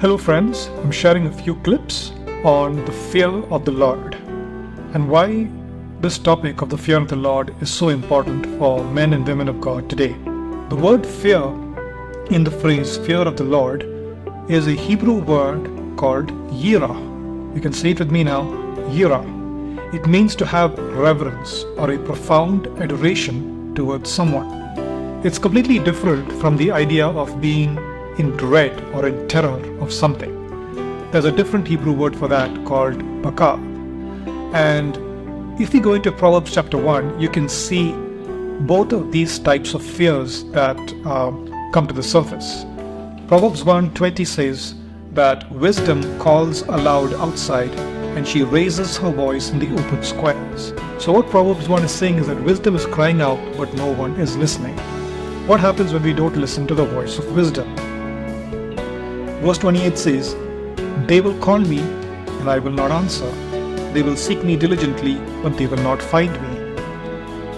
Hello friends, I'm sharing a few clips on the fear of the Lord and why this topic of the fear of the Lord is so important for men and women of God today. The word fear in the phrase fear of the Lord is a Hebrew word called yirah. You can say it with me now, yirah. It means to have reverence or a profound adoration towards someone. It's completely different from the idea of being in dread or in terror of something. There's a different Hebrew word for that called baka. And if we go into Proverbs chapter 1, you can see both of these types of fears that come to the surface. Proverbs 1:20 says that wisdom calls aloud outside and she raises her voice in the open squares. So what Proverbs 1 is saying is that wisdom is crying out but no one is listening. What happens when we don't listen to the voice of wisdom? Verse 28 says, "They will call me, and I will not answer. They will seek me diligently, but they will not find me.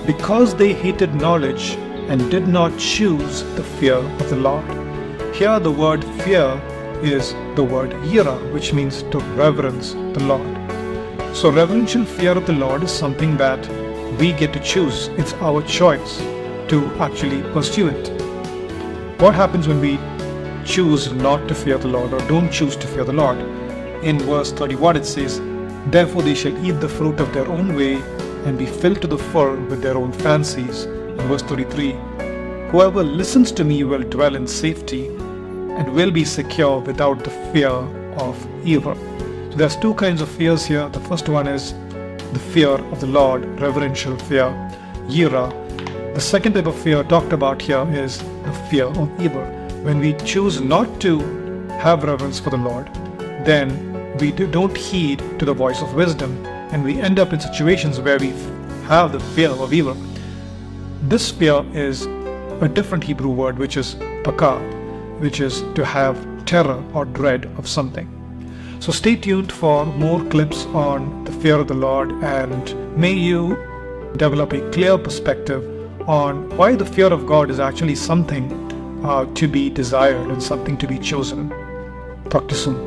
Because they hated knowledge and did not choose the fear of the Lord." Here the word fear is the word yirah, which means to reverence the Lord. So reverential fear of the Lord is something that we get to choose. It's our choice to actually pursue it. What happens when we choose not to fear the Lord or don't choose to fear the Lord? In verse 31 it says, "Therefore they shall eat the fruit of their own way and be filled to the full with their own fancies." In verse 33, "Whoever listens to me will dwell in safety and will be secure without the fear of evil." So there's two kinds of fears here. The first one is the fear of the Lord, reverential fear, yirah. The second type of fear talked about here is the fear of evil. When we choose not to have reverence for the Lord, then we don't heed to the voice of wisdom, and we end up in situations where we have the fear of evil. This fear is a different Hebrew word, which is baka, which is to have terror or dread of something. So stay tuned for more clips on the fear of the Lord, and may you develop a clear perspective on why the fear of God is actually something to be desired and something to be chosen. Talk to you soon.